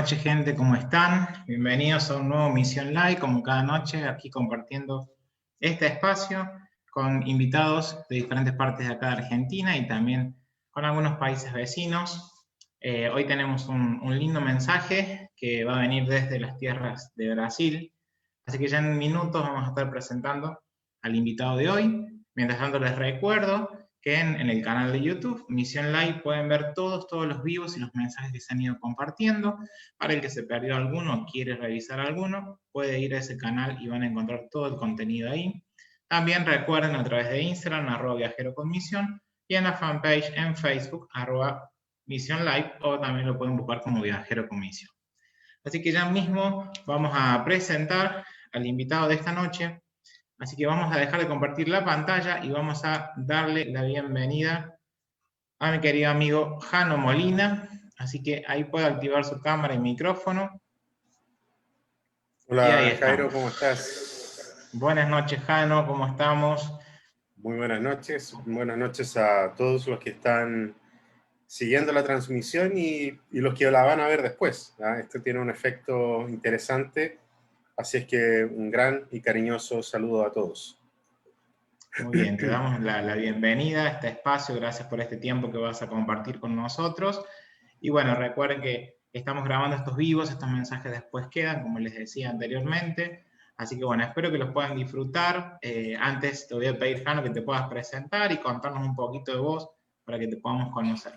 noches, gente, ¿cómo están? Bienvenidos a un nuevo Misión Live, como cada noche, aquí compartiendo este espacio con invitados de diferentes partes de acá de Argentina y también con algunos países vecinos. Hoy tenemos un lindo mensaje que va a venir desde las tierras de Brasil, así que ya en minutos vamos a estar presentando al invitado de hoy. Mientras tanto les recuerdo que en el canal de YouTube, Misión Live, pueden ver todos los vivos y los mensajes que se han ido compartiendo. Para el que se perdió alguno o quiere revisar alguno, puede ir a ese canal y van a encontrar todo el contenido ahí. También recuerden a través de Instagram, @viajeroconmisión, y en la fanpage en Facebook, @Misión Live, o también lo pueden buscar como Viajero con Misión. Así que ya mismo vamos a presentar al invitado de esta noche. Así que vamos a dejar de compartir la pantalla y vamos a darle la bienvenida a mi querido amigo Jano Molina. Así que ahí puede activar su cámara y micrófono. Y ahí Hola Jairo, estamos. ¿cómo estás? Buenas noches, Jano, ¿cómo estamos? Muy buenas noches a todos los que están siguiendo la transmisión y los que la van a ver después, ¿ya? Esto tiene un efecto interesante, así es que un gran y cariñoso saludo a todos. Muy bien, te damos la bienvenida a este espacio, gracias por este tiempo que vas a compartir con nosotros. Y bueno, recuerden que estamos grabando estos vivos, estos mensajes después quedan, como les decía anteriormente. Así que bueno, espero que los puedan disfrutar. Antes te voy a pedir, Jano, que te puedas presentar y contarnos un poquito de vos para que te podamos conocer.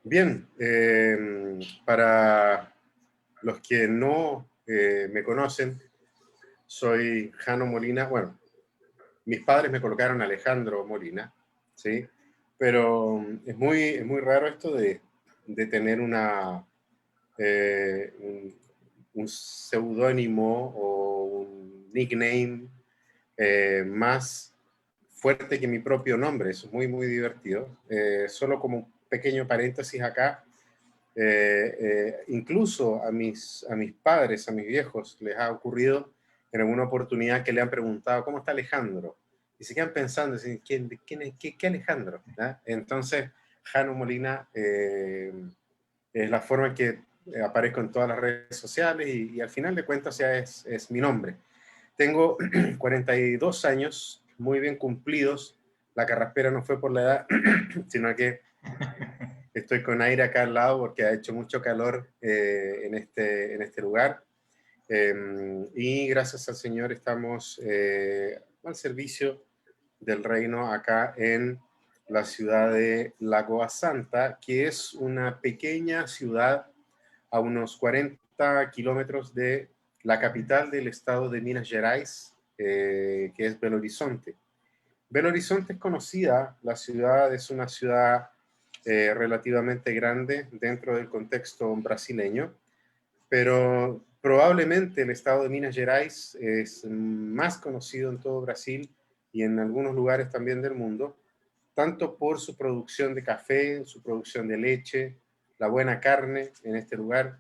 Bien, para los que no me conocen, soy Jano Molina. Bueno, mis padres me colocaron Alejandro Molina, ¿sí? Pero es muy raro esto de tener un seudónimo o un nickname más fuerte que mi propio nombre. Eso es muy divertido. Solo como un pequeño paréntesis acá, incluso a mis padres, a mis viejos, les ha ocurrido en alguna oportunidad que le han preguntado, ¿cómo está Alejandro? Y se quedan pensando, ¿qué Alejandro? ¿Ah? Entonces, Jano Molina es la forma en que aparezco en todas las redes sociales y al final de cuentas ya es mi nombre. Tengo 42 años, muy bien cumplidos. La carraspera no fue por la edad, sino que estoy con aire acá al lado porque ha hecho mucho calor en este lugar. Y gracias al Señor estamos al servicio del reino acá en la ciudad de Lagoa Santa, que es una pequeña ciudad a unos 40 kilómetros de la capital del estado de Minas Gerais, que es Belo Horizonte. Belo Horizonte es conocida, la ciudad es una ciudad relativamente grande dentro del contexto brasileño, pero probablemente el estado de Minas Gerais es más conocido en todo Brasil y en algunos lugares también del mundo, tanto por su producción de café, su producción de leche, la buena carne en este lugar,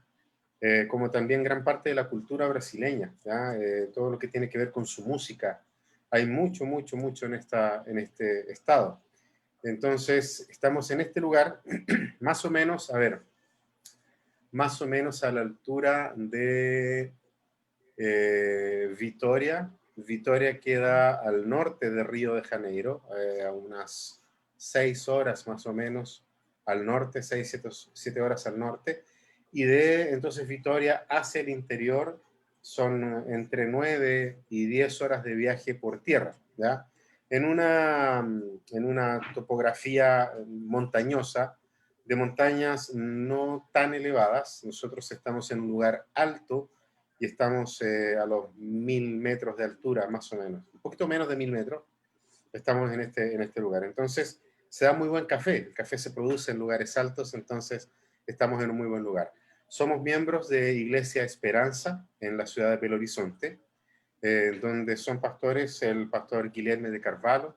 como también gran parte de la cultura brasileña, ¿ya? Todo lo que tiene que ver con su música. Hay mucho en este estado. Entonces, estamos en este lugar, más o menos, más o menos a la altura de Vitória. Vitória queda al norte de Río de Janeiro, a unas 6 horas más o menos al norte, 7 horas al norte. Y de entonces Vitória hacia el interior son entre 9 y 10 horas de viaje por tierra, ¿ya? En una topografía montañosa, de montañas no tan elevadas. Nosotros estamos en un lugar alto y estamos a los 1000 metros de altura, más o menos. Un poquito menos de 1000 metros. Estamos en este lugar. Entonces, se da muy buen café. El café se produce en lugares altos, entonces estamos en un muy buen lugar. Somos miembros de Iglesia Esperanza en la ciudad de Belo Horizonte, donde son pastores el pastor Guilherme de Carvalho,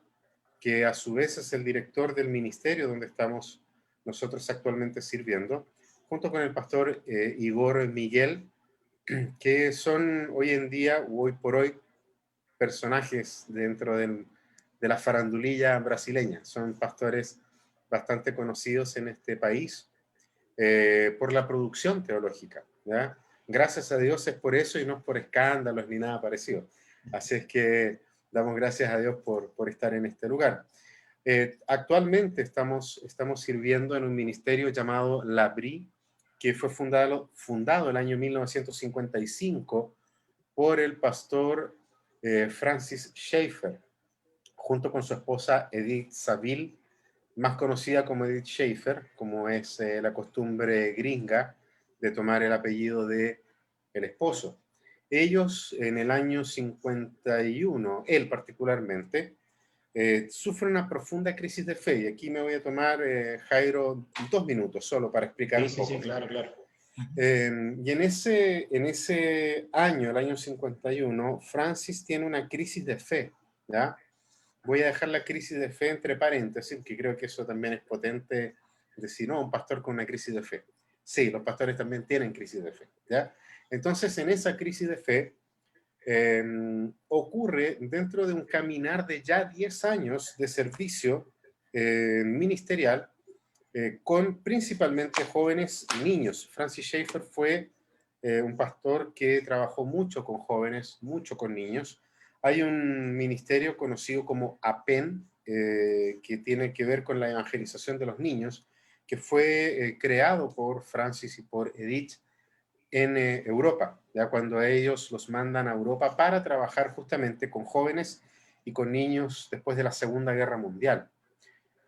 que a su vez es el director del ministerio donde estamos nosotros actualmente sirviendo, junto con el pastor Igor Miguel, que son hoy en día, hoy por hoy, personajes dentro de la farandulilla brasileña. Son pastores bastante conocidos en este país. por la producción teológica, ¿ya? Gracias a Dios es por eso y no es por escándalos ni nada parecido. Así es que damos gracias a Dios por estar en este lugar. Actualmente estamos sirviendo en un ministerio llamado L'Abri, que fue fundado el año 1955 por el pastor Francis Schaeffer, junto con su esposa Edith Saville, más conocida como Edith Schaeffer, como es la costumbre gringa de tomar el apellido de el esposo. Ellos en el año 51, él particularmente, sufre una profunda crisis de fe. Y aquí me voy a tomar, Jairo, 2 minutos solo para explicar Sí, un sí, sí, poco. claro, claro. Y en ese año, el año 51, Francis tiene una crisis de fe, ¿ya? Voy a dejar la crisis de fe entre paréntesis, que creo que eso también es potente decir, no, un pastor con una crisis de fe. Sí, los pastores también tienen crisis de fe, ¿ya? Entonces, en esa crisis de fe, ocurre dentro de un caminar de ya 10 años de servicio ministerial con principalmente jóvenes y niños. Francis Schaeffer fue un pastor que trabajó mucho con jóvenes, mucho con niños. Hay un ministerio conocido como APEN, que tiene que ver con la evangelización de los niños, que fue creado por Francis y por Edith en Europa, ya cuando ellos los mandan a Europa para trabajar justamente con jóvenes y con niños después de la Segunda Guerra Mundial.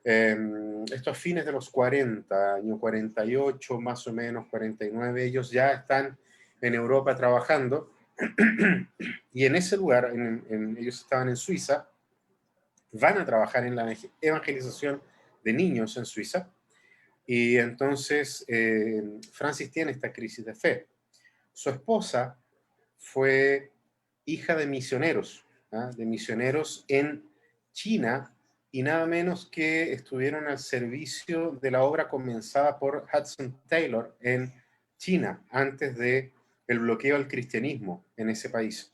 Estos fines de los 40, año 48, más o menos 49, ellos ya están en Europa trabajando y en ese lugar, ellos estaban en Suiza, van a trabajar en la evangelización de niños en Suiza y entonces Francis tiene esta crisis de fe. Su esposa fue hija de misioneros en China y nada menos que estuvieron al servicio de la obra comenzada por Hudson Taylor en China antes de el bloqueo al cristianismo en ese país.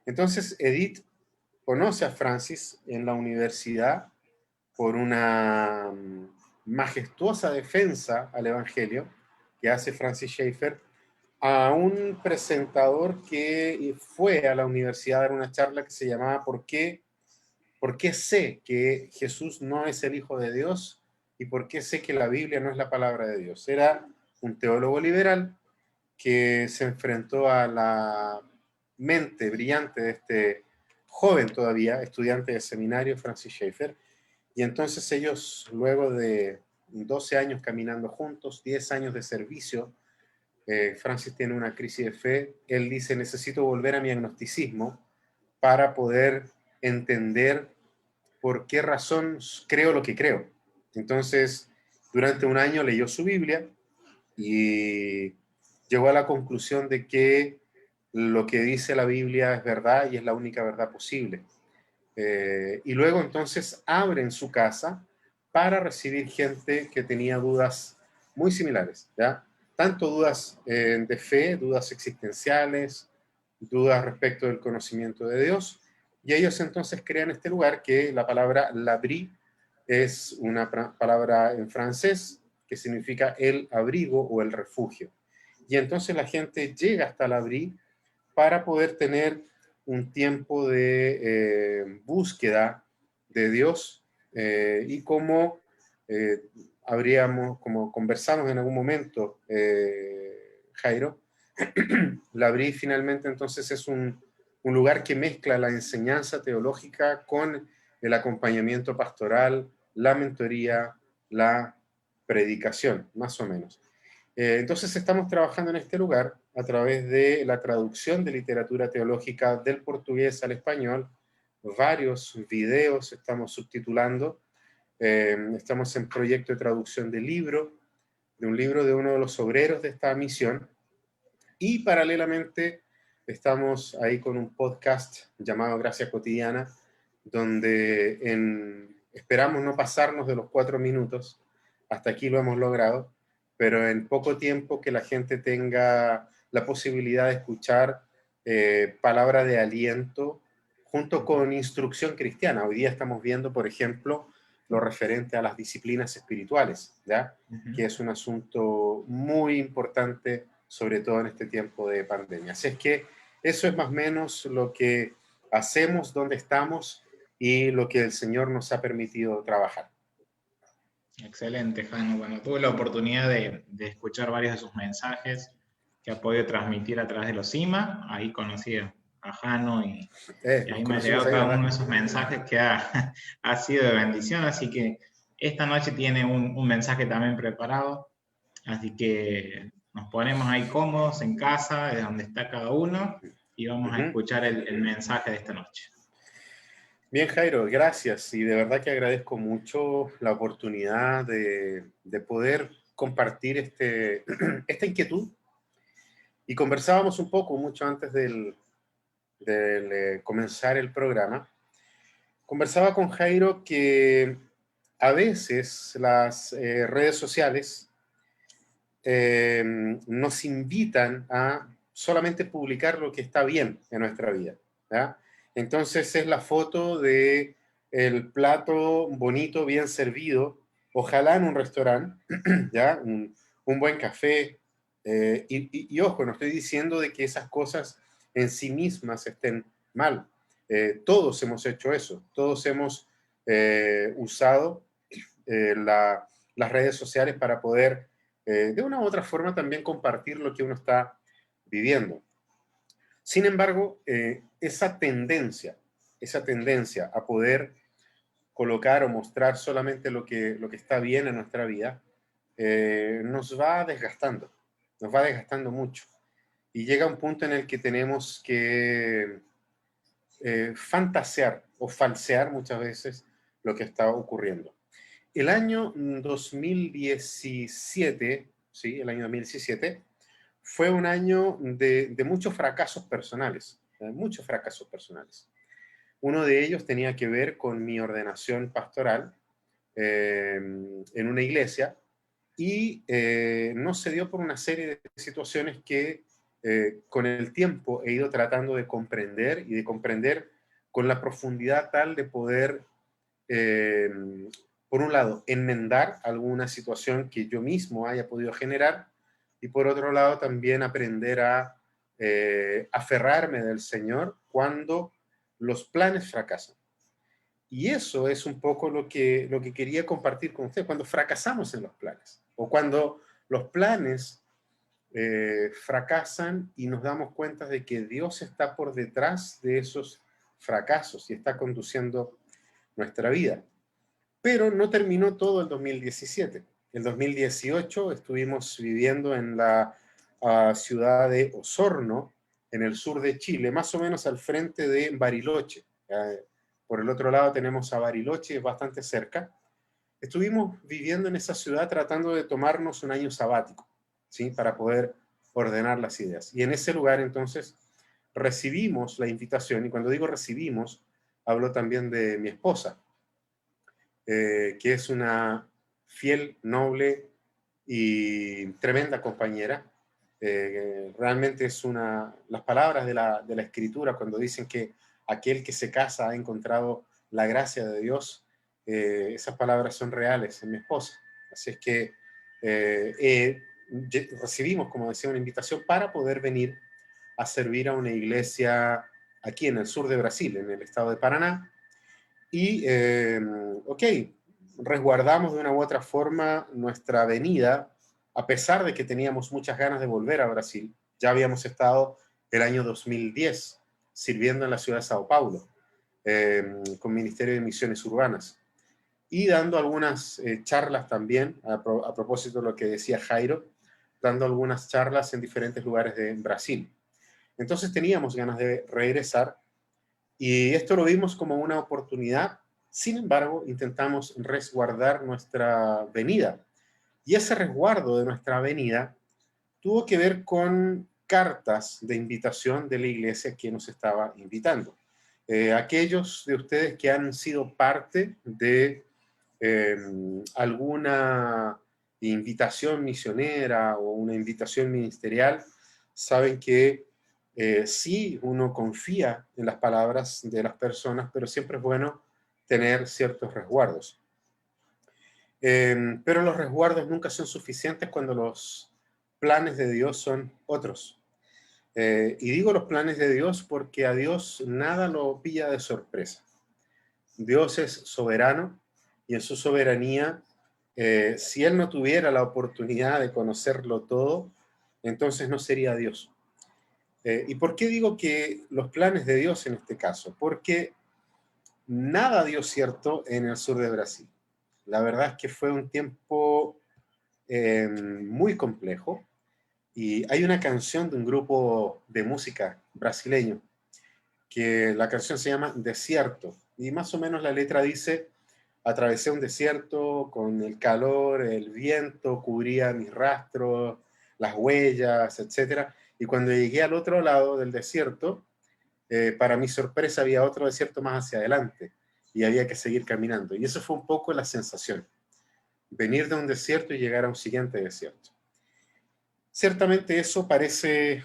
Entonces Edith conoce a Francis en la universidad por una majestuosa defensa al Evangelio que hace Francis Schaeffer a un presentador que fue a la universidad a dar una charla que se llamaba ¿Por qué sé que Jesús no es el Hijo de Dios? ¿Y por qué sé que la Biblia no es la palabra de Dios? Era un teólogo liberal que se enfrentó a la mente brillante de este joven todavía, estudiante de seminario, Francis Schaeffer, y entonces ellos, luego de 12 años caminando juntos, 10 años de servicio, Francis tiene una crisis de fe. Él dice, necesito volver a mi agnosticismo para poder entender por qué razón creo lo que creo. Entonces, durante un año leyó su Biblia y llegó a la conclusión de que lo que dice la Biblia es verdad y es la única verdad posible. Y luego entonces abre en su casa para recibir gente que tenía dudas muy similares, ¿ya? Tanto dudas de fe, dudas existenciales, dudas respecto del conocimiento de Dios, y ellos entonces crean este lugar que la palabra l'abri es una palabra en francés que significa el abrigo o el refugio. Y entonces la gente llega hasta l'abri para poder tener un tiempo de búsqueda de Dios y como como conversamos en algún momento, Jairo, la Abrí finalmente entonces es un lugar que mezcla la enseñanza teológica con el acompañamiento pastoral, la mentoría, la predicación, más o menos. Entonces estamos trabajando en este lugar a través de la traducción de literatura teológica del portugués al español, varios videos estamos subtitulando, estamos en proyecto de traducción de un libro de uno de los obreros de esta misión, y paralelamente estamos ahí con un podcast llamado Gracia Cotidiana, donde esperamos no pasarnos de los 4 minutos, hasta aquí lo hemos logrado, pero en poco tiempo que la gente tenga la posibilidad de escuchar palabra de aliento junto con instrucción cristiana. Hoy día estamos viendo, por ejemplo, lo referente a las disciplinas espirituales, ¿ya? Que es un asunto muy importante, sobre todo en este tiempo de pandemia. Así es que eso es más o menos lo que hacemos, dónde estamos y lo que el Señor nos ha permitido trabajar. Excelente, Jano. Bueno, tuve la oportunidad de escuchar varios de sus mensajes que ha podido transmitir a través de los CIMA. Ahí conocí a Jano y Nos ahí me ha conocimos llegado ahí, cada uno ¿verdad? de esos mensajes que ha sido de bendición. Así que esta noche tiene un mensaje también preparado. Así que nos ponemos ahí cómodos en casa, de donde está cada uno, y vamos a escuchar el mensaje de esta noche. Bien, Jairo, gracias. Y de verdad que agradezco mucho la oportunidad de poder compartir esta inquietud. Y conversábamos un poco, mucho antes del comenzar el programa. Conversaba con Jairo que a veces las redes sociales nos invitan a solamente publicar lo que está bien en nuestra vida, ¿ya? Entonces es la foto de el plato bonito, bien servido, ojalá en un restaurante, ¿ya? Un buen café. Y ojo, no estoy diciendo de que esas cosas en sí mismas estén mal. Todos hemos hecho eso, todos hemos usado las redes sociales para poder de una u otra forma también compartir lo que uno está viviendo. Sin embargo, esa tendencia a poder colocar o mostrar solamente lo que está bien en nuestra vida, nos va desgastando mucho. Y llega un punto en el que tenemos que fantasear o falsear muchas veces lo que está ocurriendo. El año 2017, ¿sí? El año 2017 fue un año de muchos fracasos personales, muchos fracasos personales. Uno de ellos tenía que ver con mi ordenación pastoral en una iglesia y no se dio por una serie de situaciones que con el tiempo he ido tratando de comprender y de comprender con la profundidad tal de poder eh, por un lado, enmendar alguna situación que yo mismo haya podido generar y por otro lado también aprender a aferrarme del Señor cuando los planes fracasan. Y eso es un poco lo que quería compartir con usted, cuando fracasamos en los planes o cuando los planes fracasan y nos damos cuenta de que Dios está por detrás de esos fracasos y está conduciendo nuestra vida. Pero no terminó todo el 2017. El 2018 estuvimos viviendo en la ciudad de Osorno, en el sur de Chile, más o menos al frente de Bariloche. Por el otro lado tenemos a Bariloche, bastante cerca. Estuvimos viviendo en esa ciudad tratando de tomarnos un año sabático, ¿sí? Para poder ordenar las ideas. Y en ese lugar entonces recibimos la invitación, y cuando digo recibimos, hablo también de mi esposa, que es una fiel, noble y tremenda compañera. Realmente es las palabras de la Escritura cuando dicen que aquel que se casa ha encontrado la gracia de Dios, esas palabras son reales en mi esposa. Así es que recibimos, como decía, una invitación para poder venir a servir a una iglesia aquí en el sur de Brasil, en el estado de Paraná. Y, ok, resguardamos de una u otra forma nuestra venida, a pesar de que teníamos muchas ganas de volver a Brasil. Ya habíamos estado el año 2010 sirviendo en la ciudad de Sao Paulo, con Ministerio de Misiones Urbanas, y dando algunas charlas también, a propósito de lo que decía Jairo, dando algunas charlas en diferentes lugares de Brasil. Entonces teníamos ganas de regresar y esto lo vimos como una oportunidad. Sin embargo, intentamos resguardar nuestra venida. Y ese resguardo de nuestra venida tuvo que ver con cartas de invitación de la iglesia que nos estaba invitando. Aquellos de ustedes que han sido parte de alguna invitación misionera o una invitación ministerial, saben que sí, uno confía en las palabras de las personas, pero siempre es bueno tener ciertos resguardos. Pero los resguardos nunca son suficientes cuando los planes de Dios son otros. Y digo los planes de Dios porque a Dios nada lo pilla de sorpresa. Dios es soberano y en su soberanía, si Él no tuviera la oportunidad de conocerlo todo, entonces no sería Dios. ¿Y por qué digo que los planes de Dios en este caso? Porque nada dio cierto en el sur de Brasil. La verdad es que fue un tiempo muy complejo y hay una canción de un grupo de música brasileño que la canción se llama Desierto y más o menos la letra dice: atravesé un desierto con el calor, el viento cubría mis rastros, las huellas, etcétera. Y cuando llegué al otro lado del desierto, para mi sorpresa había otro desierto más hacia adelante y había que seguir caminando. Y eso fue un poco la sensación, venir de un desierto y llegar a un siguiente desierto. Ciertamente eso parece,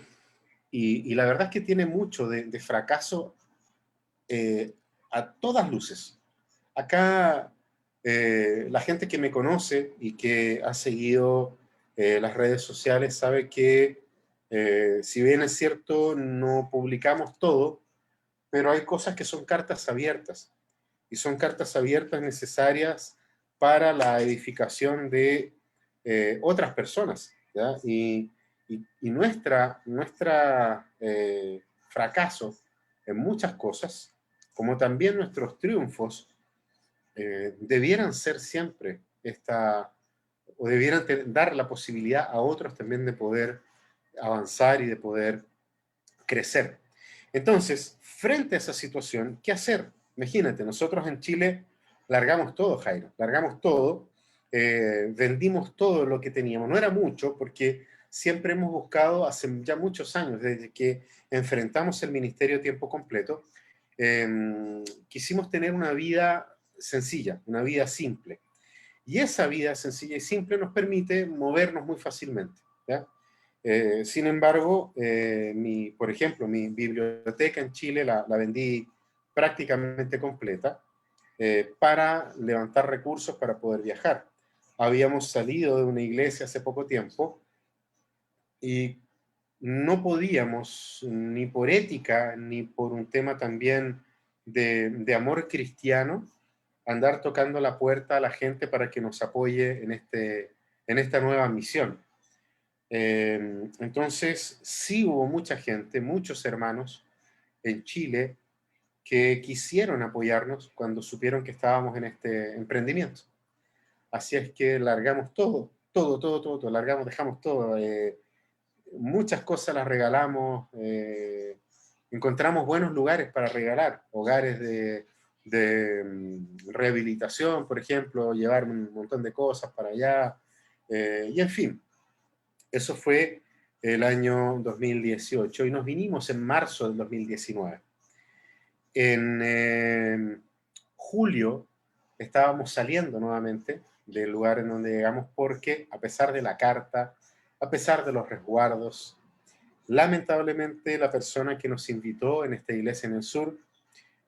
y la verdad es que tiene mucho de fracaso a todas luces. Acá la gente que me conoce y que ha seguido las redes sociales sabe que si bien es cierto no publicamos todo, pero hay cosas que son cartas abiertas y son cartas abiertas necesarias para la edificación de otras personas, ¿ya? Y nuestra fracaso en muchas cosas, como también nuestros triunfos, debieran ser siempre o debieran dar la posibilidad a otros también de poder avanzar y de poder crecer. Entonces, frente a esa situación, ¿qué hacer? Imagínate, nosotros en Chile largamos todo, Jairo, largamos todo, vendimos todo lo que teníamos. No era mucho porque siempre hemos buscado, hace ya muchos años, desde que enfrentamos el ministerio a tiempo completo, quisimos tener una vida sencilla, una vida simple. Y esa vida sencilla y simple nos permite movernos muy fácilmente, ¿ya? Sin embargo, por ejemplo, mi biblioteca en Chile la vendí prácticamente completa para levantar recursos para poder viajar. Habíamos salido de una iglesia hace poco tiempo y no podíamos, ni por ética, ni por un tema también de amor cristiano, andar tocando la puerta a la gente para que nos apoye en esta nueva misión. Entonces, sí hubo mucha gente, muchos hermanos en Chile que quisieron apoyarnos cuando supieron que estábamos en este emprendimiento. Así es que largamos todo, largamos, dejamos todo. Muchas cosas las regalamos, encontramos buenos lugares para regalar, hogares de rehabilitación, por ejemplo, llevar un montón de cosas para allá, y en fin, eso fue el año 2018 y nos vinimos en marzo del 2019. En julio estábamos saliendo nuevamente del lugar en donde llegamos porque a pesar de la carta, a pesar de los resguardos, lamentablemente la persona que nos invitó en esta iglesia en el sur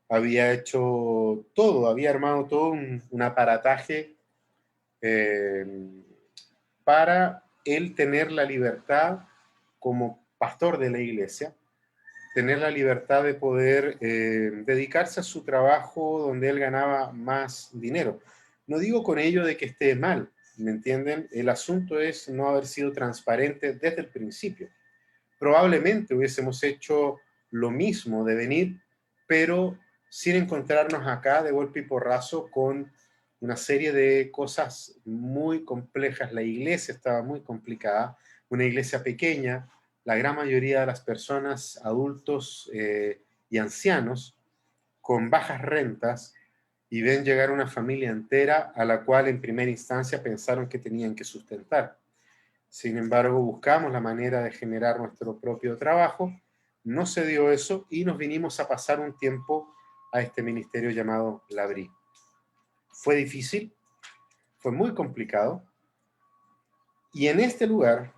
había hecho todo, había armado todo un aparataje eh, para él tener la libertad como pastor de la iglesia, tener la libertad de poder dedicarse a su trabajo donde él ganaba más dinero. No digo con ello de que esté mal, ¿me entienden? El asunto es no haber sido transparente desde el principio. Probablemente hubiésemos hecho lo mismo de venir, pero sin encontrarnos acá de golpe y porrazo con una serie de cosas muy complejas. La iglesia estaba muy complicada, una iglesia pequeña, la gran mayoría de las personas, adultos y ancianos, con bajas rentas, y ven llegar una familia entera a la cual en primera instancia pensaron que tenían que sustentar. Sin embargo, buscamos la manera de generar nuestro propio trabajo, no se dio eso y nos vinimos a pasar un tiempo a este ministerio llamado Labrí. Fue difícil, fue muy complicado, y en este lugar,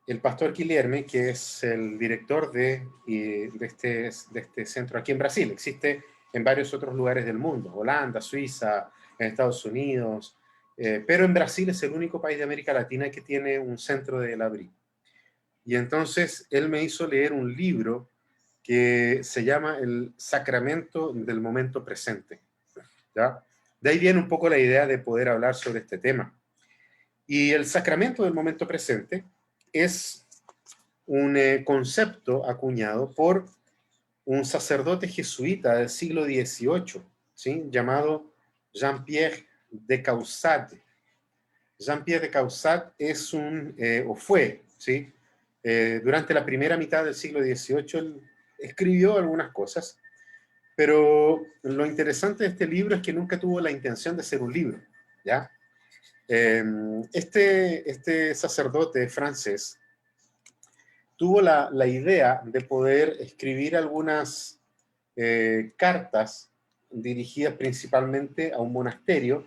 el pastor Guilherme, que es el director de este centro aquí en Brasil, existe en varios otros lugares del mundo, Holanda, Suiza, en Estados Unidos, pero en Brasil es el único país de América Latina que tiene un centro de LABRI. Y entonces él me hizo leer un libro que se llama El Sacramento del Momento Presente, ¿ya? De ahí viene un poco la idea de poder hablar sobre este tema. Y el sacramento del momento presente es un concepto acuñado por un sacerdote jesuita del siglo XVIII, ¿sí? Llamado Jean-Pierre de Caussade. Jean-Pierre de Caussade es o fue, ¿sí? Durante la primera mitad del siglo XVIII él escribió algunas cosas, pero lo interesante de este libro es que nunca tuvo la intención de ser un libro, ¿ya? Este sacerdote francés tuvo la idea de poder escribir algunas cartas dirigidas principalmente a un monasterio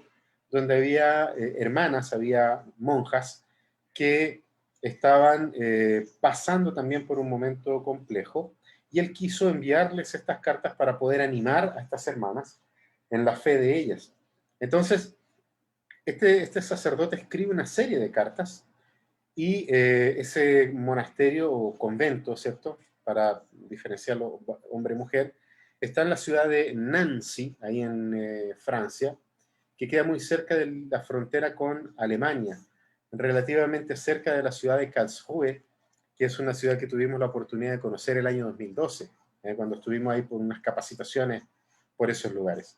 donde había hermanas, había monjas que estaban pasando también por un momento complejo, y él quiso enviarles estas cartas para poder animar a estas hermanas en la fe de ellas. Entonces, este sacerdote escribe una serie de cartas, y ese monasterio o convento, ¿cierto?, para diferenciarlo hombre y mujer, está en la ciudad de Nancy, ahí en Francia, que queda muy cerca de la frontera con Alemania, relativamente cerca de la ciudad de Karlsruhe, que es una ciudad que tuvimos la oportunidad de conocer el año 2012, cuando estuvimos ahí por unas capacitaciones por esos lugares.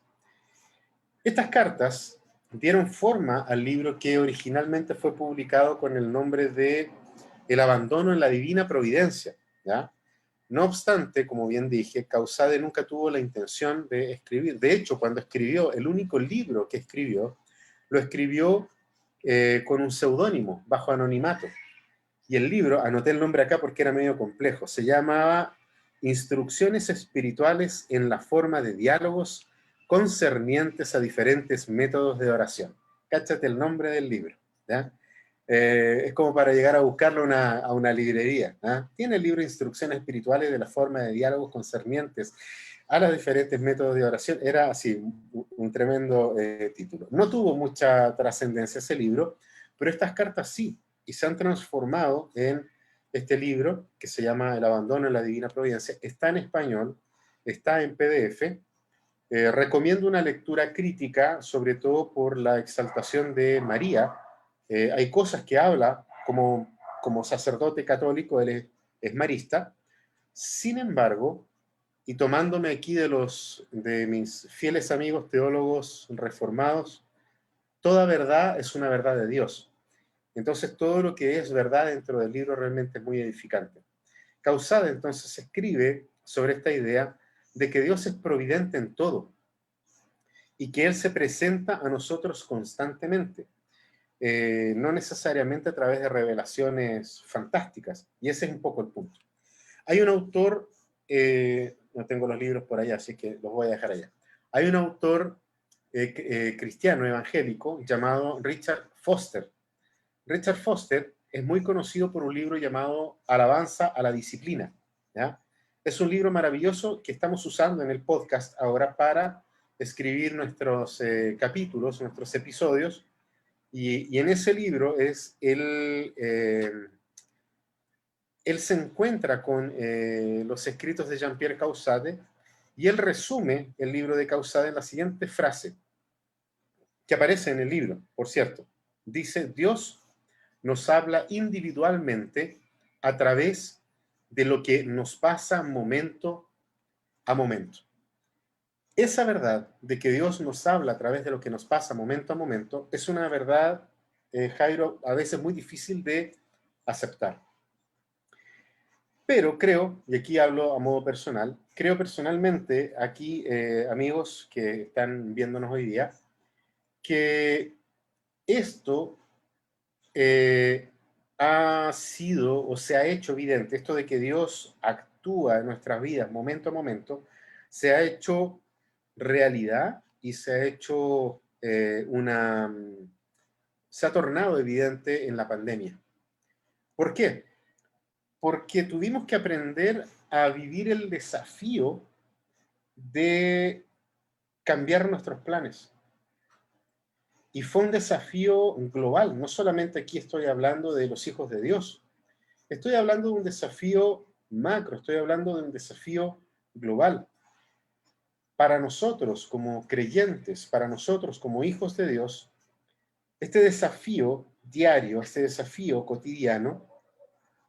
Estas cartas dieron forma al libro que originalmente fue publicado con el nombre de El abandono en la divina providencia, ¿ya? No obstante, como bien dije, Caussade nunca tuvo la intención de escribir. De hecho, cuando escribió el único libro que escribió, lo escribió con un seudónimo, bajo anonimato. Y el libro, anoté el nombre acá porque era medio complejo, se llamaba Instrucciones espirituales en la forma de diálogos concernientes a diferentes métodos de oración. Cáchate el nombre del libro, ¿ya? Es como para llegar a buscarlo a una librería, ¿ya? Tiene el libro Instrucciones espirituales de la forma de diálogos concernientes a los diferentes métodos de oración. Era así, un tremendo título. No tuvo mucha trascendencia ese libro, pero estas cartas sí, y se han transformado en este libro que se llama El abandono en la divina providencia. Está en español, está en PDF. Recomiendo una lectura crítica, sobre todo por la exaltación de María. Hay cosas que habla como sacerdote católico, él es marista. Sin embargo, y tomándome aquí de mis fieles amigos teólogos reformados, toda verdad es una verdad de Dios. Entonces, todo lo que es verdad dentro del libro realmente es muy edificante. Caussade entonces escribe sobre esta idea de que Dios es providente en todo y que Él se presenta a nosotros constantemente, no necesariamente a través de revelaciones fantásticas, y ese es un poco el punto. Hay un autor, no tengo los libros por allá, así que los voy a dejar allá. Hay un autor cristiano evangélico llamado Richard Foster. Richard Foster es muy conocido por un libro llamado Alabanza a la Disciplina, ¿ya? Es un libro maravilloso que estamos usando en el podcast ahora para escribir nuestros capítulos, nuestros episodios, y en ese libro él se encuentra con los escritos de Jean-Pierre Caussade, y él resume el libro de Caussade en la siguiente frase, que aparece en el libro, por cierto. Dice: Dios nos habla individualmente a través de lo que nos pasa momento a momento. Esa verdad de que Dios nos habla a través de lo que nos pasa momento a momento es una verdad, Jairo, a veces muy difícil de aceptar. Pero creo, y aquí hablo a modo personal, creo personalmente aquí, amigos que están viéndonos hoy día, que esto ha sido o se ha hecho evidente, esto de que Dios actúa en nuestras vidas momento a momento, se ha hecho realidad y se ha hecho se ha tornado evidente en la pandemia. ¿Por qué? Porque tuvimos que aprender a vivir el desafío de cambiar nuestros planes. Y fue un desafío global. No solamente aquí estoy hablando de los hijos de Dios. Estoy hablando de un desafío macro, estoy hablando de un desafío global. Para nosotros como creyentes, para nosotros como hijos de Dios, este desafío diario, este desafío cotidiano,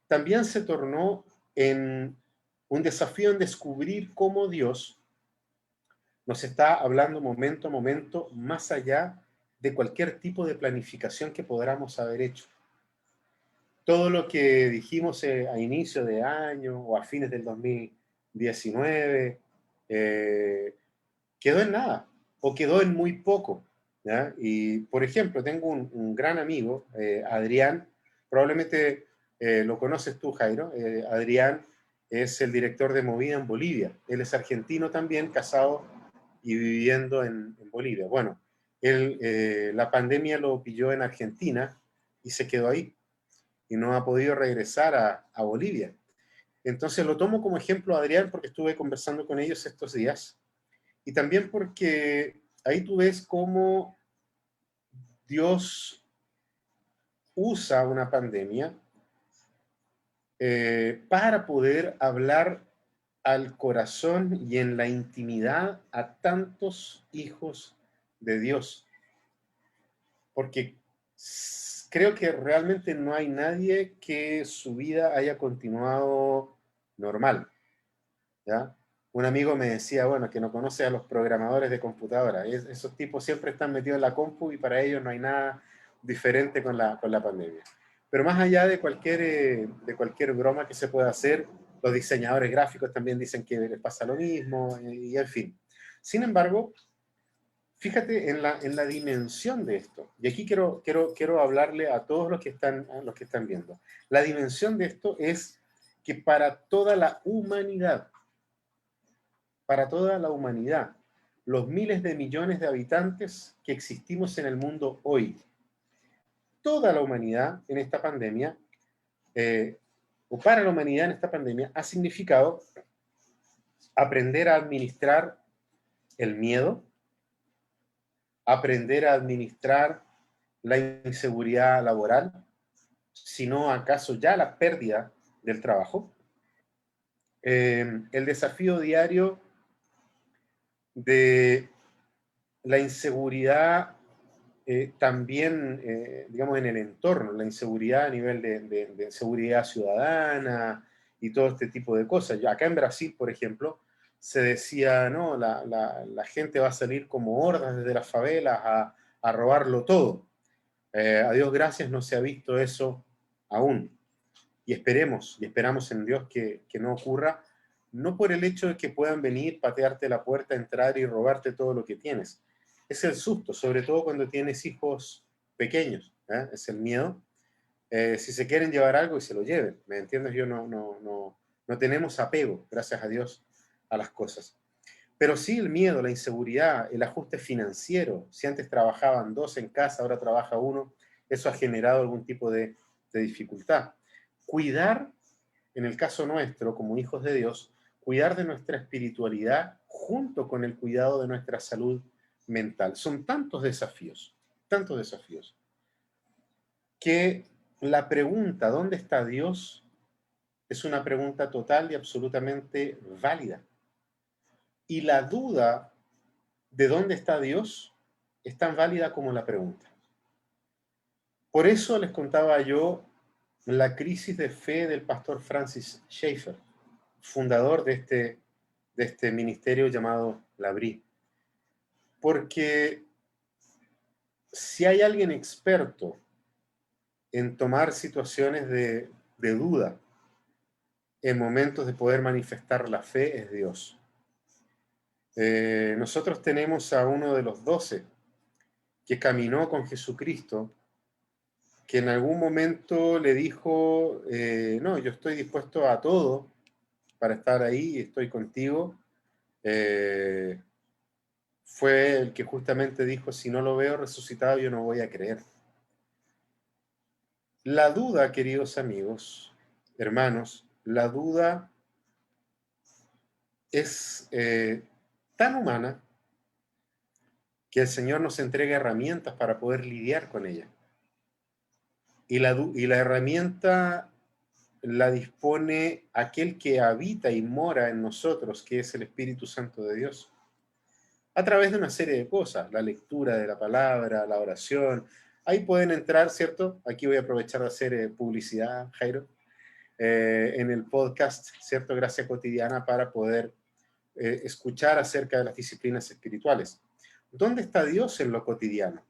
también se tornó en un desafío en descubrir cómo Dios nos está hablando momento a momento, más allá de cualquier tipo de planificación que podamos haber hecho. Todo lo que dijimos a inicio de año o a fines del 2019 quedó en nada o quedó en muy poco. ¿Ya? Y, por ejemplo, tengo un gran amigo, Adrián, probablemente lo conoces tú, Jairo. Adrián es el director de Movida en Bolivia. Él es argentino también, casado y viviendo en Bolivia. Bueno, él, la pandemia lo pilló en Argentina y se quedó ahí y no ha podido regresar a Bolivia. Entonces lo tomo como ejemplo a Adrián porque estuve conversando con ellos estos días y también porque ahí tú ves cómo Dios usa una pandemia para poder hablar al corazón y en la intimidad a tantos hijos de Dios. Porque creo que realmente no hay nadie que su vida haya continuado normal, ¿ya? Un amigo me decía, bueno, que no conoce a los programadores de computadora. Esos tipos siempre están metidos en la compu y para ellos no hay nada diferente con la pandemia. Pero más allá de cualquier broma que se pueda hacer, los diseñadores gráficos también dicen que les pasa lo mismo y en fin. Sin embargo, fíjate en la dimensión de esto. Y aquí quiero hablarle a todos los que están viendo. La dimensión de esto es que para toda la humanidad, los miles de millones de habitantes que existimos en el mundo hoy, toda la humanidad en esta pandemia, o para la humanidad en esta pandemia, ha significado aprender a administrar el miedo, aprender a administrar la inseguridad laboral, sino acaso ya la pérdida del trabajo, el desafío diario de la inseguridad también, digamos, en el entorno, la inseguridad a nivel de seguridad ciudadana y todo este tipo de cosas. Acá en Brasil, por ejemplo, se decía, no, la gente va a salir como hordas desde las favelas a robarlo todo. A Dios gracias no se ha visto eso aún. Y esperamos en Dios que no ocurra, no por el hecho de que puedan venir, patearte la puerta, entrar y robarte todo lo que tienes. Es el susto, sobre todo cuando tienes hijos pequeños, ¿eh? Es el miedo. Si se quieren llevar algo y se lo lleven, ¿me entiendes? No tenemos apego, gracias a Dios, a las cosas. Pero sí el miedo, la inseguridad, el ajuste financiero. Si antes trabajaban dos en casa, ahora trabaja uno, eso ha generado algún tipo de dificultad. Cuidar, en el caso nuestro, como hijos de Dios, cuidar de nuestra espiritualidad junto con el cuidado de nuestra salud mental. Son tantos desafíos, que la pregunta, ¿dónde está Dios?, es una pregunta total y absolutamente válida. Y la duda de dónde está Dios es tan válida como la pregunta. Por eso les contaba yo la crisis de fe del pastor Francis Schaeffer, fundador de este ministerio llamado Labrí. Porque si hay alguien experto en tomar situaciones de duda en momentos de poder manifestar la fe, es Dios. Nosotros tenemos a uno de los 12 que caminó con Jesucristo, que en algún momento le dijo, no, yo estoy dispuesto a todo para estar ahí, estoy contigo. Fue el que justamente dijo, si no lo veo resucitado, yo no voy a creer. La duda, queridos amigos, hermanos, la duda es tan humana que el Señor nos entregue herramientas para poder lidiar con ella. Y la herramienta la dispone aquel que habita y mora en nosotros, que es el Espíritu Santo de Dios, a través de una serie de cosas, la lectura de la palabra, la oración. Ahí pueden entrar, ¿cierto? Aquí voy a aprovechar de hacer publicidad, Jairo, en el podcast, ¿cierto? Gracia Cotidiana, para poder escuchar acerca de las disciplinas espirituales. ¿Dónde está Dios en lo cotidiano?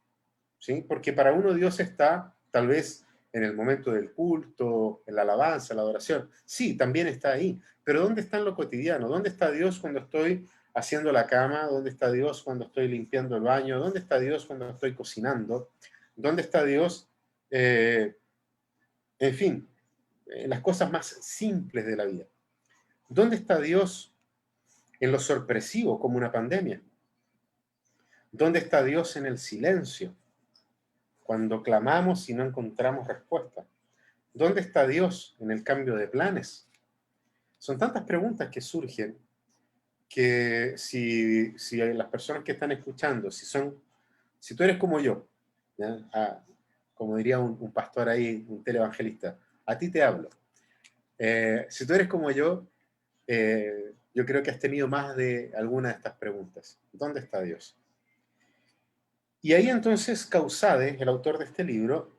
¿Sí? Porque para uno Dios está tal vez en el momento del culto, en la alabanza, la adoración. Sí, también está ahí. Pero ¿dónde está en lo cotidiano? ¿Dónde está Dios cuando estoy haciendo la cama? ¿Dónde está Dios cuando estoy limpiando el baño? ¿Dónde está Dios cuando estoy cocinando? ¿Dónde está Dios? En fin, las cosas más simples de la vida. ¿Dónde está Dios en lo sorpresivo, como una pandemia? ¿Dónde está Dios en el silencio, cuando clamamos y no encontramos respuesta? ¿Dónde está Dios en el cambio de planes? Son tantas preguntas que surgen que si las personas que están escuchando, si tú eres como yo, ¿ya? Como diría un pastor ahí, un televangelista, a ti te hablo. Si tú eres como yo creo que has tenido más de alguna de estas preguntas. ¿Dónde está Dios? Y ahí entonces Causade, el autor de este libro,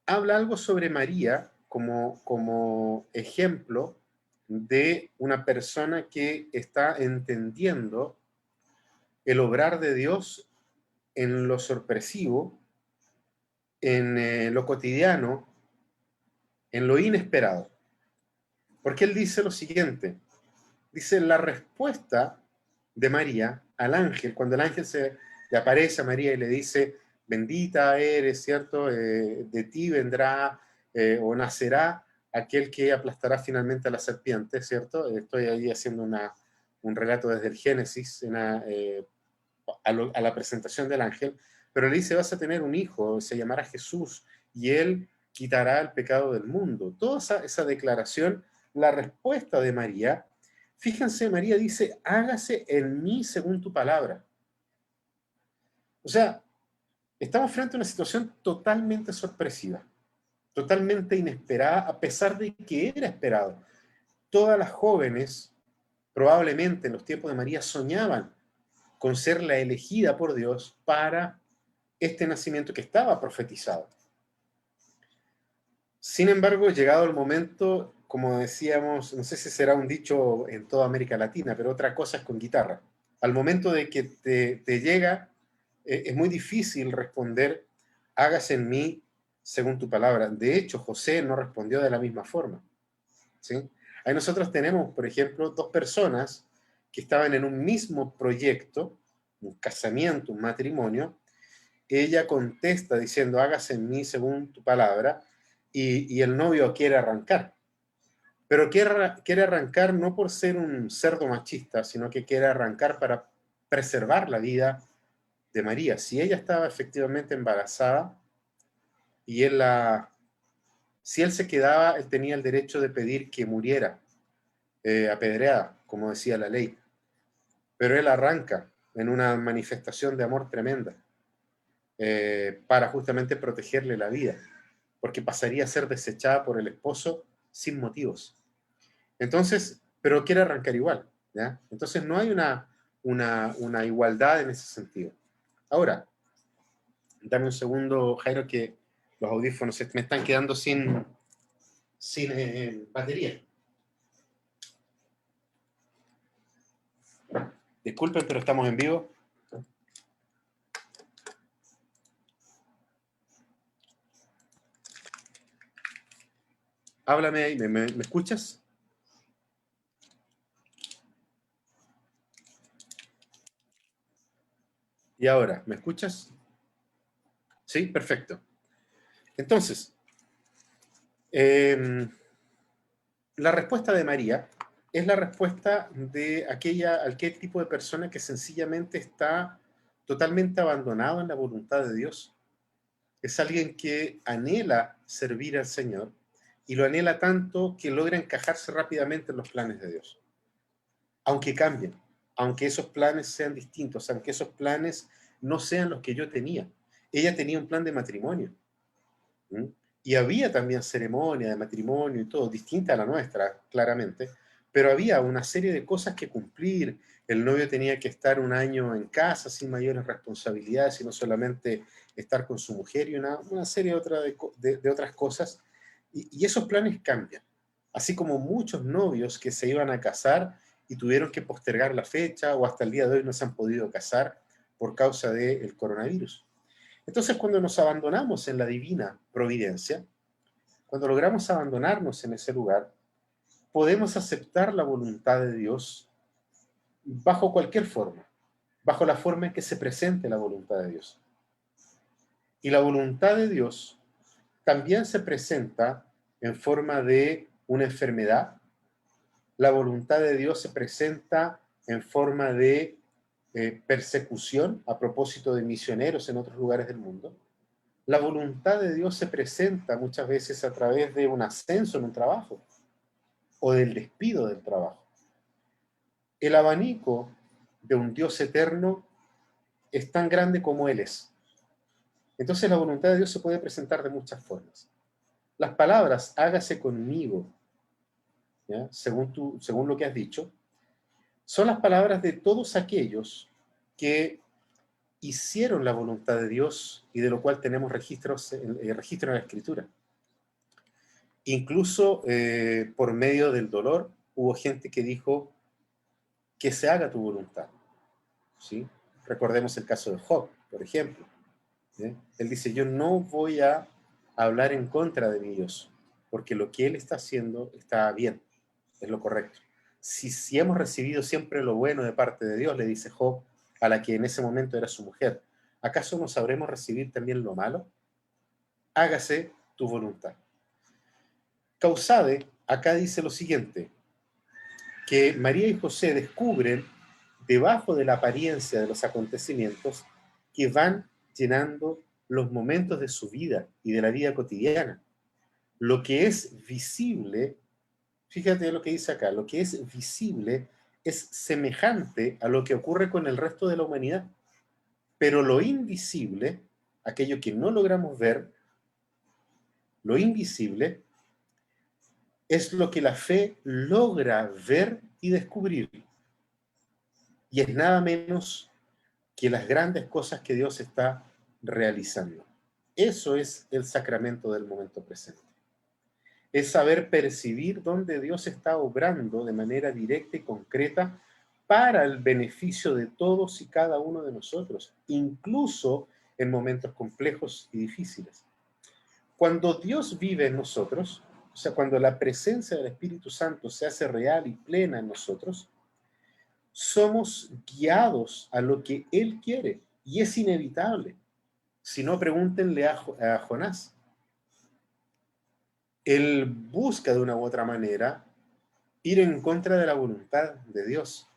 habla algo sobre María como ejemplo de una persona que está entendiendo el obrar de Dios en lo sorpresivo, en lo cotidiano, en lo inesperado. Porque él dice lo siguiente, dice la respuesta de María al ángel, cuando el ángel le aparece a María y le dice, bendita eres, ¿cierto? De ti vendrá o nacerá aquel que aplastará finalmente a la serpiente, ¿cierto? Estoy ahí haciendo un relato desde el Génesis a la presentación del ángel, pero le dice, vas a tener un hijo, se llamará Jesús, y él quitará el pecado del mundo. Toda esa declaración, la respuesta de María, fíjense, María dice, hágase en mí según tu palabra. O sea, estamos frente a una situación totalmente sorpresiva, totalmente inesperada, a pesar de que era esperado. Todas las jóvenes, probablemente en los tiempos de María, soñaban con ser la elegida por Dios para este nacimiento que estaba profetizado. Sin embargo, llegado el momento, como decíamos, no sé si será un dicho en toda América Latina, pero otra cosa es con guitarra. Al momento de que te llega, es muy difícil responder, hágase en mí según tu palabra. De hecho, José no respondió de la misma forma. ¿Sí? Ahí nosotros tenemos, por ejemplo, dos personas que estaban en un mismo proyecto, un casamiento, un matrimonio. Ella contesta diciendo, hágase en mí según tu palabra, y el novio quiere arrancar. Pero quiere arrancar no por ser un cerdo machista, sino que quiere arrancar para preservar la vida de María. Si ella estaba efectivamente embarazada y si él se quedaba, él tenía el derecho de pedir que muriera apedreada, como decía la ley. Pero él arranca en una manifestación de amor tremenda para justamente protegerle la vida, porque pasaría a ser desechada por el esposo sin motivos. Entonces, pero quiere arrancar igual, ¿ya? Entonces no hay una igualdad en ese sentido. Ahora, dame un segundo, Jairo, que los audífonos me están quedando sin batería. Disculpen, pero estamos en vivo. Háblame ahí, ¿me escuchas? Y ahora, ¿me escuchas? Sí, perfecto. Entonces, la respuesta de María es la respuesta de aquel tipo de persona que sencillamente está totalmente abandonado en la voluntad de Dios. Es alguien que anhela servir al Señor y lo anhela tanto que logra encajarse rápidamente en los planes de Dios. Aunque cambien, aunque esos planes sean distintos, aunque esos planes no sean los que yo tenía. Ella tenía un plan de matrimonio. ¿Mm? Y había también ceremonia de matrimonio y todo, distinta a la nuestra, claramente, pero había una serie de cosas que cumplir. El novio tenía que estar un año en casa sin mayores responsabilidades, sino solamente estar con su mujer y una serie de otras cosas. Y esos planes cambian. Así como muchos novios que se iban a casar y tuvieron que postergar la fecha o hasta el día de hoy no se han podido casar por causa del coronavirus. Entonces, cuando nos abandonamos en la divina providencia, cuando logramos abandonarnos en ese lugar, podemos aceptar la voluntad de Dios bajo cualquier forma, bajo la forma en que se presente la voluntad de Dios. Y la voluntad de Dios también se presenta en forma de una enfermedad. La voluntad de Dios se presenta en forma de persecución a propósito de misioneros en otros lugares del mundo. La voluntad de Dios se presenta muchas veces a través de un ascenso en un trabajo o del despido del trabajo. El abanico de un Dios eterno es tan grande como Él es. Entonces la voluntad de Dios se puede presentar de muchas formas. Las palabras, hágase conmigo, ¿ya? Según lo que has dicho, son las palabras de todos aquellos que hicieron la voluntad de Dios y de lo cual tenemos registro en la Escritura. Incluso por medio del dolor hubo gente que dijo que se haga tu voluntad, ¿sí? Recordemos el caso de Job, por ejemplo, ¿sí? Él dice, yo no voy a hablar en contra de mi Dios, porque lo que Él está haciendo está bien, es lo correcto. Si hemos recibido siempre lo bueno de parte de Dios, le dice Job a la que en ese momento era su mujer, ¿acaso no sabremos recibir también lo malo? Hágase tu voluntad. Causade acá dice lo siguiente, que María y José descubren, debajo de la apariencia de los acontecimientos, que van llenando los momentos de su vida y de la vida cotidiana. Lo que es visible, fíjate lo que dice acá, lo que es visible es semejante a lo que ocurre con el resto de la humanidad, pero lo invisible, aquello que no logramos ver, lo invisible, es lo que la fe logra ver y descubrir. Y es nada menos que las grandes cosas que Dios está realizando. Eso es el sacramento del momento presente. Es saber percibir dónde Dios está obrando de manera directa y concreta para el beneficio de todos y cada uno de nosotros, incluso en momentos complejos y difíciles. Cuando Dios vive en nosotros, o sea, cuando la presencia del Espíritu Santo se hace real y plena en nosotros, somos guiados a lo que Él quiere y es inevitable. Si no, pregúntenle a Jonás. Él busca de una u otra manera ir en contra de la voluntad de Dios.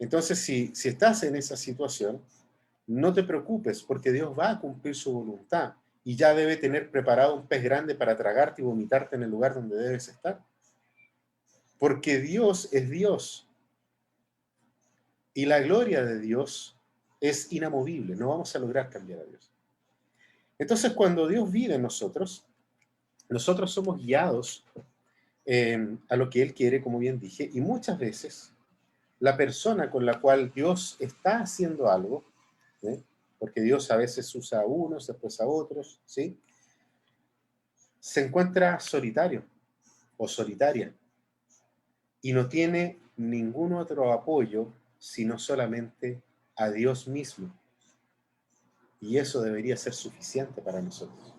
Entonces, si estás en esa situación, no te preocupes porque Dios va a cumplir su voluntad y ya debe tener preparado un pez grande para tragarte y vomitarte en el lugar donde debes estar. Porque Dios es Dios y la gloria de Dios es inamovible. No vamos a lograr cambiar a Dios. Entonces, cuando Dios vive en nosotros, nosotros somos guiados a lo que Él quiere, como bien dije, y muchas veces la persona con la cual Dios está haciendo algo, ¿sí? Porque Dios a veces usa a unos, después a otros, ¿sí? Se encuentra solitario o solitaria y no tiene ningún otro apoyo sino solamente a Dios mismo. Y eso debería ser suficiente para nosotros.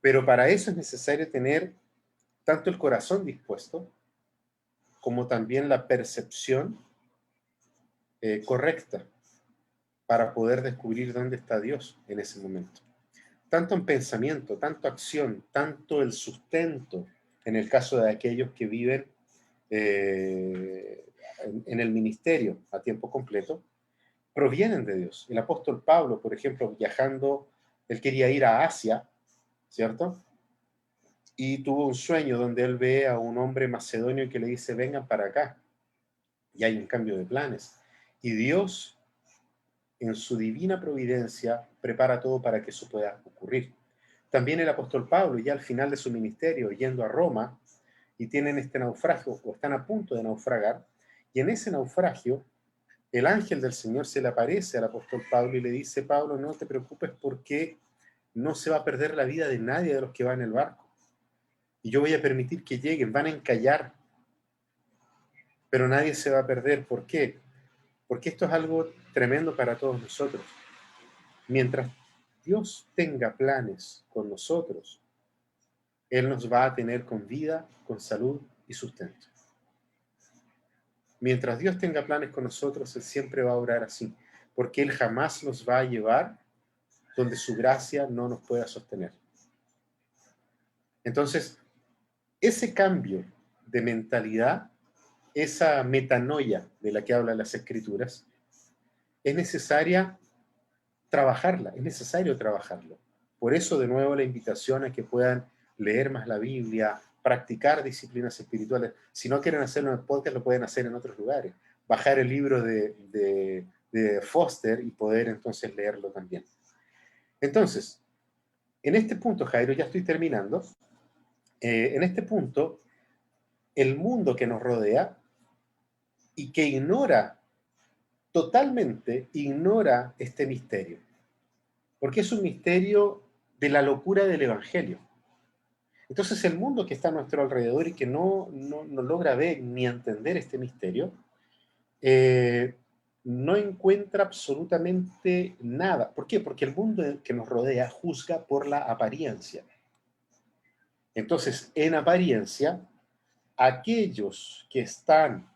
Pero para eso es necesario tener tanto el corazón dispuesto como también la percepción correcta para poder descubrir dónde está Dios en ese momento. Tanto en pensamiento, tanto acción, tanto el sustento, en el caso de aquellos que viven en el ministerio a tiempo completo, provienen de Dios. El apóstol Pablo, por ejemplo, viajando, él quería ir a Asia, ¿cierto? Y tuvo un sueño donde él ve a un hombre macedonio que le dice, vengan para acá. Y hay un cambio de planes. Y Dios en su divina providencia prepara todo para que eso pueda ocurrir. También el apóstol Pablo, ya al final de su ministerio, yendo a Roma, y tienen este naufragio, o están a punto de naufragar, y en ese naufragio, el ángel del Señor se le aparece al apóstol Pablo y le dice: Pablo, no te preocupes porque no se va a perder la vida de nadie de los que van en el barco. Y yo voy a permitir que lleguen, van a encallar, pero nadie se va a perder. ¿Por qué? Porque esto es algo tremendo para todos nosotros. Mientras Dios tenga planes con nosotros, Él nos va a tener con vida, con salud y sustento. Mientras Dios tenga planes con nosotros, Él siempre va a obrar así, porque Él jamás nos va a llevar donde su gracia no nos pueda sostener. Entonces, ese cambio de mentalidad, esa metanoia de la que hablan las Escrituras, es necesaria trabajarla, es necesario trabajarlo. Por eso, de nuevo, la invitación a que puedan leer más la Biblia, practicar disciplinas espirituales. Si no quieren hacerlo en el podcast, lo pueden hacer en otros lugares. Bajar el libro de Foster y poder entonces leerlo también. Entonces, en este punto, Jairo, ya estoy terminando. En este punto, el mundo que nos rodea y que totalmente ignora este misterio. Porque es un misterio de la locura del Evangelio. Entonces el mundo que está a nuestro alrededor y que no logra ver ni entender este misterio, no encuentra absolutamente nada. ¿Por qué? Porque el mundo que nos rodea juzga por la apariencia. Entonces, en apariencia, aquellos que están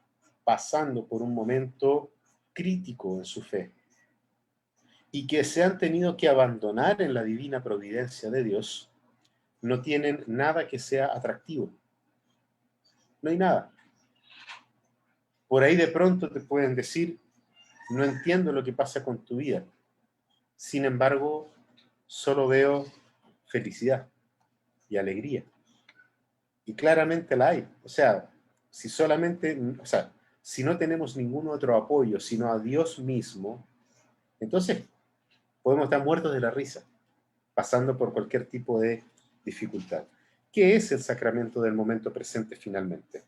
pasando por un momento crítico en su fe y que se han tenido que abandonar en la divina providencia de Dios, no tienen nada que sea atractivo. No hay nada. Por ahí de pronto te pueden decir: no entiendo lo que pasa con tu vida. Sin embargo, solo veo felicidad y alegría. Y claramente la hay. O sea, si no tenemos ningún otro apoyo sino a Dios mismo, entonces podemos estar muertos de la risa, pasando por cualquier tipo de dificultad. ¿Qué es el sacramento del momento presente finalmente?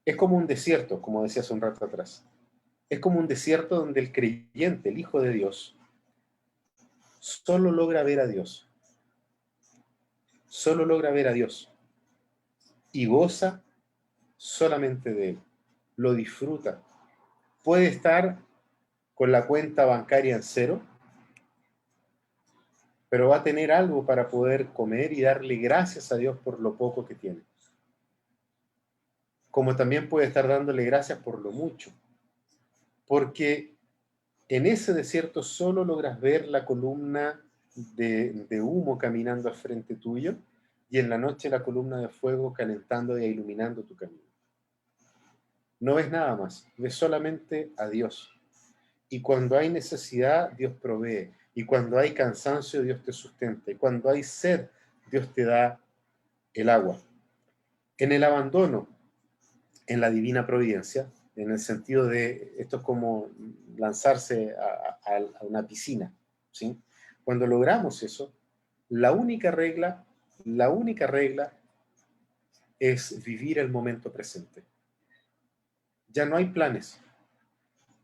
Es como un desierto, como decía hace un rato atrás. Es como un desierto donde el creyente, el Hijo de Dios, solo logra ver a Dios. Solo logra ver a Dios. Y goza solamente de Él. Lo disfruta. Puede estar con la cuenta bancaria en cero, pero va a tener algo para poder comer y darle gracias a Dios por lo poco que tiene. Como también puede estar dándole gracias por lo mucho. Porque en ese desierto solo logras ver la columna de humo caminando al frente tuyo y en la noche la columna de fuego calentando e iluminando tu camino. No ves nada más, ves solamente a Dios. Y cuando hay necesidad, Dios provee. Y cuando hay cansancio, Dios te sustenta. Y cuando hay sed, Dios te da el agua. En el abandono, en la divina providencia, en el sentido de, esto es como lanzarse a una piscina, ¿sí? Cuando logramos eso, la única regla es vivir el momento presente. Ya no hay planes,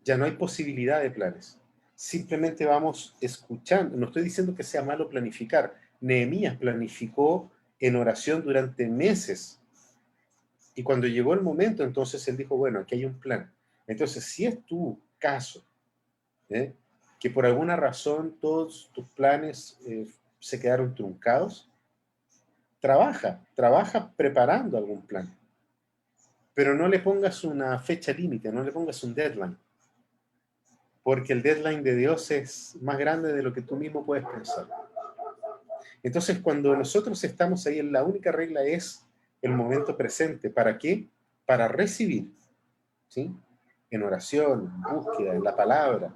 ya no hay posibilidad de planes. Simplemente vamos escuchando. No estoy diciendo que sea malo planificar. Nehemías planificó en oración durante meses. Y cuando llegó el momento, entonces él dijo: bueno, aquí hay un plan. Entonces, si es tu caso, que por alguna razón todos tus planes se quedaron truncados, trabaja preparando algún plan. Pero no le pongas una fecha límite, no le pongas un deadline. Porque el deadline de Dios es más grande de lo que tú mismo puedes pensar. Entonces, cuando nosotros estamos ahí, la única regla es el momento presente. ¿Para qué? Para recibir, ¿sí? En oración, en búsqueda, en la palabra,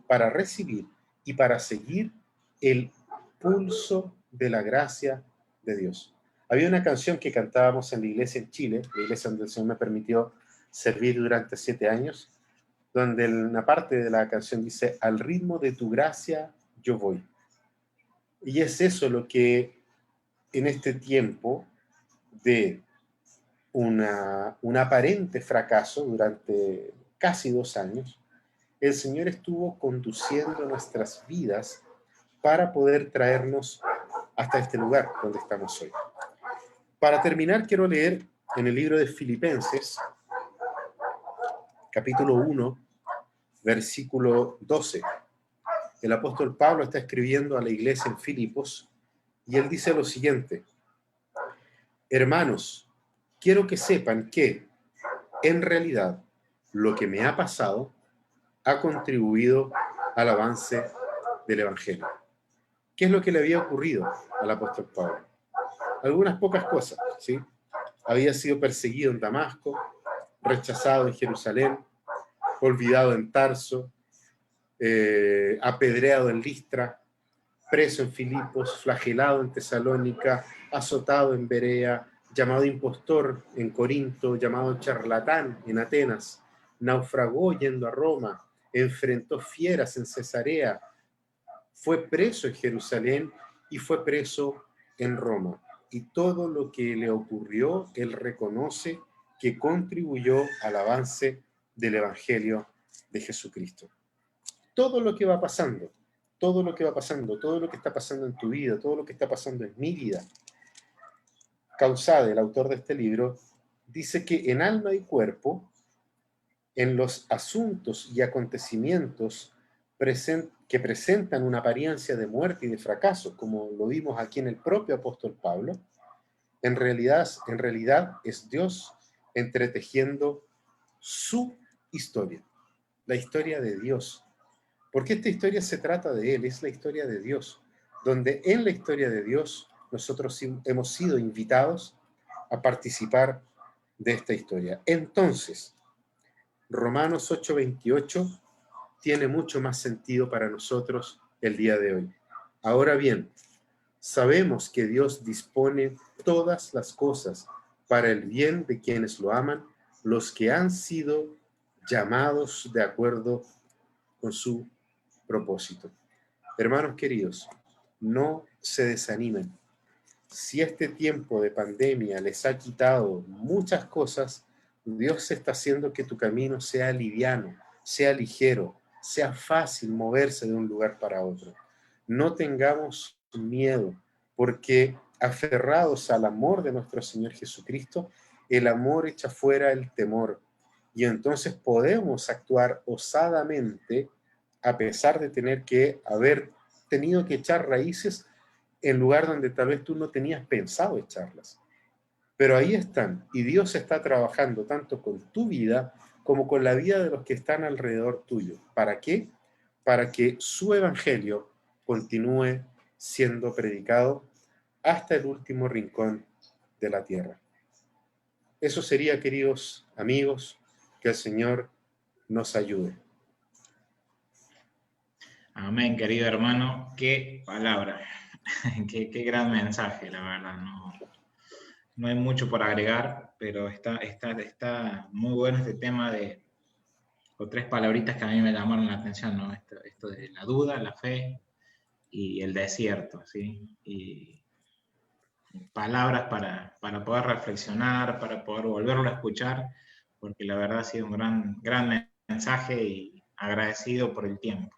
para recibir y para seguir el pulso de la gracia de Dios. Había una canción que cantábamos en la iglesia en Chile, la iglesia donde el Señor me permitió servir durante 7 años, donde en una parte de la canción dice, al ritmo de tu gracia yo voy. Y es eso lo que en este tiempo de un aparente fracaso durante casi 2 años, el Señor estuvo conduciendo nuestras vidas para poder traernos hasta este lugar donde estamos hoy. Para terminar, quiero leer en el libro de Filipenses, capítulo 1, versículo 12. El apóstol Pablo está escribiendo a la iglesia en Filipos y él dice lo siguiente: hermanos, quiero que sepan que, en realidad, lo que me ha pasado ha contribuido al avance del Evangelio. ¿Qué es lo que le había ocurrido al apóstol Pablo? Algunas pocas cosas, ¿sí? Había sido perseguido en Damasco, rechazado en Jerusalén, olvidado en Tarso, apedreado en Listra, preso en Filipos, flagelado en Tesalónica, azotado en Berea, llamado impostor en Corinto, llamado charlatán en Atenas, naufragó yendo a Roma, enfrentó fieras en Cesarea, fue preso en Jerusalén y fue preso en Roma. Y todo lo que le ocurrió, él reconoce que contribuyó al avance del Evangelio de Jesucristo. Todo lo que va pasando, todo lo que va pasando, todo lo que está pasando en tu vida, todo lo que está pasando en mi vida, Causade, el autor de este libro, dice que en alma y cuerpo, en los asuntos y acontecimientos que presentan una apariencia de muerte y de fracaso, como lo vimos aquí en el propio apóstol Pablo, en realidad es Dios entretejiendo su historia, la historia de Dios. Porque esta historia se trata de Él, es la historia de Dios, donde en la historia de Dios nosotros hemos sido invitados a participar de esta historia. Entonces, Romanos 8:28 tiene mucho más sentido para nosotros el día de hoy. Ahora bien, sabemos que Dios dispone todas las cosas para el bien de quienes lo aman, los que han sido llamados de acuerdo con su propósito. Hermanos queridos, no se desanimen. Si este tiempo de pandemia les ha quitado muchas cosas, Dios está haciendo que tu camino sea liviano, sea ligero, sea fácil moverse de un lugar para otro. No tengamos miedo, porque aferrados al amor de nuestro Señor Jesucristo, el amor echa fuera el temor. Y entonces podemos actuar osadamente a pesar de tener que haber tenido que echar raíces en lugar donde tal vez tú no tenías pensado echarlas. Pero ahí están, y Dios está trabajando tanto con tu vida como con la vida de los que están alrededor tuyo. ¿Para qué? Para que su evangelio continúe siendo predicado hasta el último rincón de la tierra. Eso sería, queridos amigos, que el Señor nos ayude. Amén, querido hermano. Qué palabra, qué gran mensaje, la verdad. No hay mucho por agregar, pero está muy bueno este tema o tres palabritas que a mí me llamaron la atención, ¿no? Esto de la duda, la fe y el desierto, ¿sí? Y palabras para poder reflexionar, para poder volverlo a escuchar, porque la verdad ha sido un gran mensaje y agradecido por el tiempo,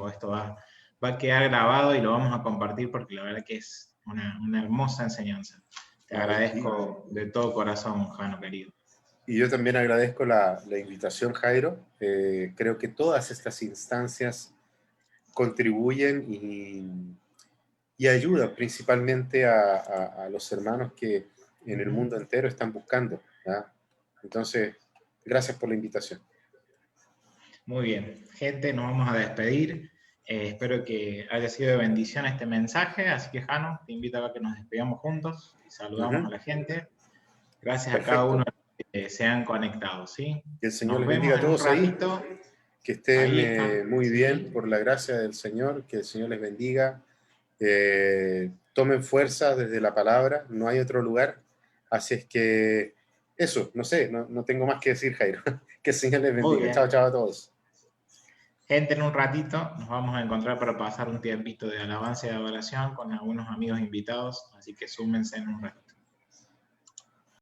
Esto va a quedar grabado y lo vamos a compartir porque la verdad que es una hermosa enseñanza. Te agradezco de todo corazón, Jano, querido. Y yo también agradezco la invitación, Jairo. Creo que todas estas instancias contribuyen y ayudan principalmente a los hermanos que en el mundo entero están buscando, ¿ya? Entonces, gracias por la invitación. Muy bien, gente, nos vamos a despedir. Espero que haya sido de bendición este mensaje, así que Jano, te invito a que nos despedamos juntos y saludamos a la gente. Gracias a cada uno Perfecto. que se han conectado, ¿sí? Que el Señor Nos les vemos bendiga a en un todos ahí. ratito. Que estén Ahí está, muy bien ¿sí? por la gracia del Señor. Que el Señor les bendiga. Tomen fuerza desde la palabra. No hay otro lugar. Así es que eso, no sé, no tengo más que decir, Jairo. Que el Señor les Muy bendiga. bien. Chao, chao a todos. Gente, en un ratito nos vamos a encontrar para pasar un tiempito de alabanza y de adoración con algunos amigos invitados, así que súmense en un ratito.